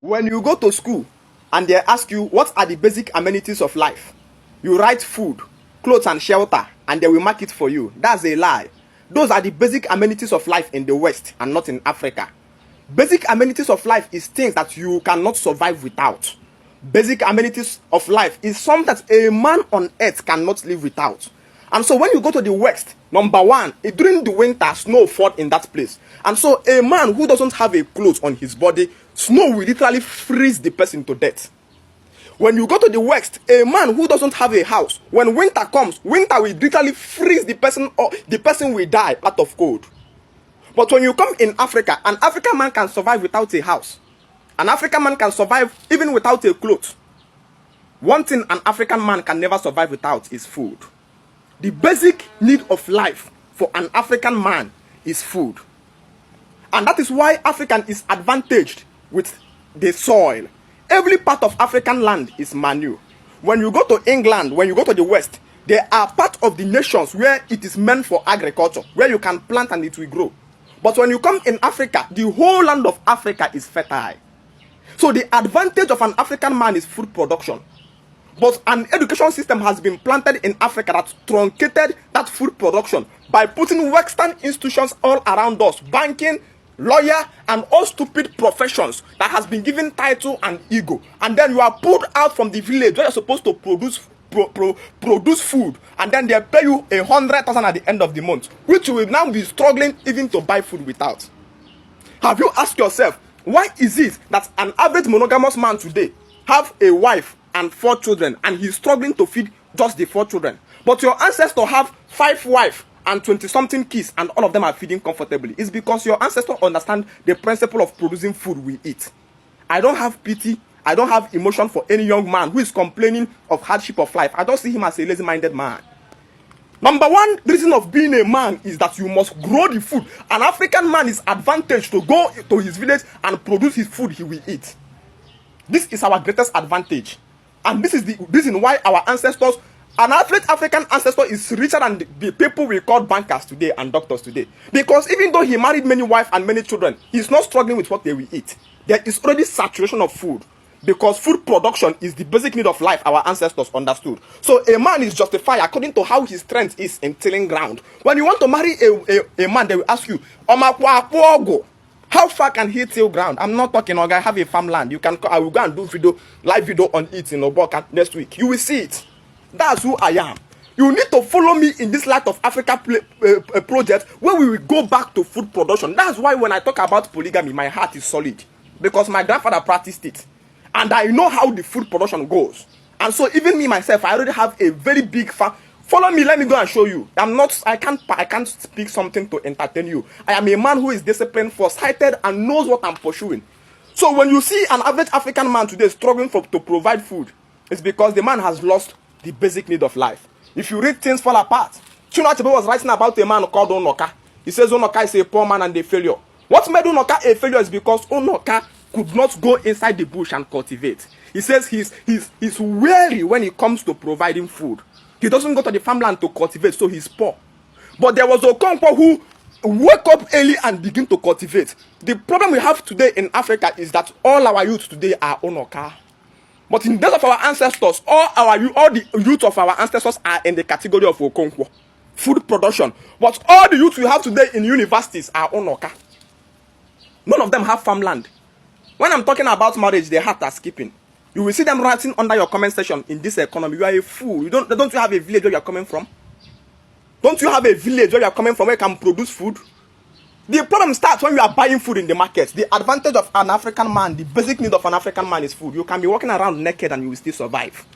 When you go to school and they ask you what are the basic amenities of life, you write food, clothes and shelter, and they will mark it for you. That's a lie. Those are the basic amenities of life in the West and not in Africa. Basic amenities of life is things that you cannot survive without. Basic amenities of life is something that a man on earth cannot live without. And so when you go to the West, number one, during the winter, snow falls in that place. And so a man who doesn't have a clothes on his body, snow will literally freeze the person to death. When you go to the West, a man who doesn't have a house, when winter comes, winter will literally freeze the person, or the person will die out of cold. But when you come in Africa, an African man can survive without a house. An African man can survive even without a clothes. One thing an African man can never survive without is food. The basic need of life for an African man is food. And that is why African is advantaged with the soil. Every part of African land is manure. When you go to England, when you go to the West, they are part of the nations where it is meant for agriculture, where you can plant and it will grow. But when you come in Africa, the whole land of Africa is fertile. So the advantage of an African man is food production. But an education system has been planted in Africa that truncated that food production by putting Western institutions all around us, banking, lawyer, and all stupid professions that has been given title and ego. And then you are pulled out from the village where you're supposed to produce food, and then they pay you 100,000 at the end of the month, which you will now be struggling even to buy food without. Have you asked yourself, why is it that an average monogamous man today have a wife and 4 children and he's struggling to feed just the 4 children, but your ancestors have 5 wives and 20-something kids and all of them are feeding comfortably? It's because your ancestors understand the principle of producing food we eat. I don't have pity, I don't have emotion for any young man who is complaining of hardship of life. I don't see him as a lazy-minded man. Number one reason of being a man is that you must grow the food. An African man is advantaged to go to his village and produce his food he will eat. This is our greatest advantage. And this is the reason why our ancestors, an average African ancestor is richer than the people we call bankers today and doctors today. Because even though he married many wives and many children, he's not struggling with what they will eat. There is already saturation of food. Because food production is the basic need of life, our ancestors understood. So a man is justified according to how his strength is in tilling ground. When you want to marry a man, they will ask you, how far can he till ground? I'm not talking, I have a farmland. I will go and do live video on it in Oboka next week. You will see it. That's who I am. You need to follow me in this Light of Africa project where we will go back to food production. That's why when I talk about polygamy, my heart is solid. Because my grandfather practiced it. And I know how the food production goes. And so even me myself, I already have a very big farm. Follow me, let me go and show you. I can't speak something to entertain you. I am a man who is disciplined, foresighted, and knows what I'm pursuing. So when you see an average African man today struggling to provide food, it's because the man has lost the basic need of life. If you read Things Fall Apart, Chinua Achebe was writing about a man called Unoka. He says Unoka is a poor man and a failure. What made Unoka a failure is because Unoka could not go inside the bush and cultivate. He says he's weary when it comes to providing food. He doesn't go to the farmland to cultivate, so he's poor. But there was Okonkwo who woke up early and begin to cultivate. The problem we have today in Africa is that all our youth today are Unoka. But in the days of our ancestors, all the youth of our ancestors are in the category of Okonkwo, food production. But all the youth we have today in universities are Unoka. None of them have farmland. When I'm talking about marriage, their heart are skipping. You will see them writing under your comment section, in this economy, you are a fool. Don't you have a village where you are coming from? Don't you have a village where you are coming from where you can produce food? The problem starts when you are buying food in the market. The advantage of an African man, the basic need of an African man is food. You can be walking around naked and you will still survive.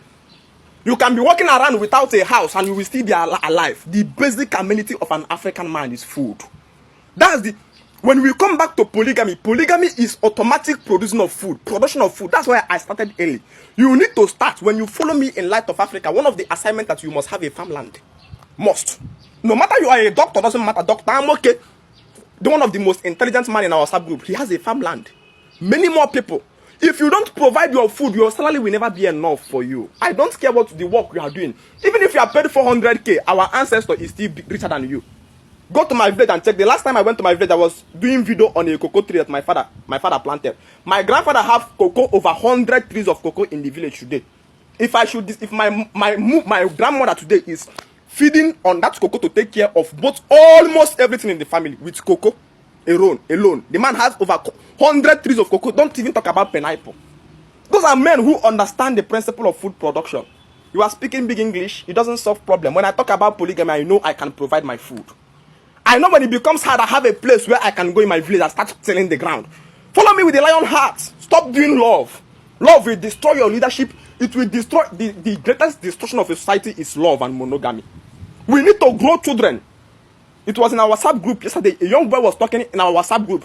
You can be walking around without a house and you will still be alive. The basic amenity of an African man is food. When we come back to polygamy is automatic production of food. That's why I started early. You need to start. When you follow me in Light of Africa, one of the assignments that you must have a farmland. Must. No matter you are a doctor, doesn't matter. Doctor, I'm okay. One of the most intelligent man in our subgroup, he has a farmland. Many more people. If you don't provide your food, your salary will never be enough for you. I don't care what the work you are doing. Even if you are paid 400k, our ancestor is still richer than you. Go to my village and check. The last time I went to my village, I was doing video on a cocoa tree that my father planted. My grandfather have cocoa, over 100 trees of cocoa in the village today. If my grandmother today is feeding on that cocoa to take care of almost everything in the family with cocoa alone. The man has over 100 trees of cocoa. Don't even talk about pineapple. Those are men who understand the principle of food production. You are speaking big English, it doesn't solve problem. When I talk about polygamy, I know I can provide my food. I know when it becomes hard, I have a place where I can go in my village and start tilling the ground. Follow me with a lion heart. Stop doing love. Love will destroy your leadership. It will destroy, the greatest destruction of a society is love and monogamy. We need to grow children. It was in our WhatsApp group yesterday. A young boy was talking in our WhatsApp group.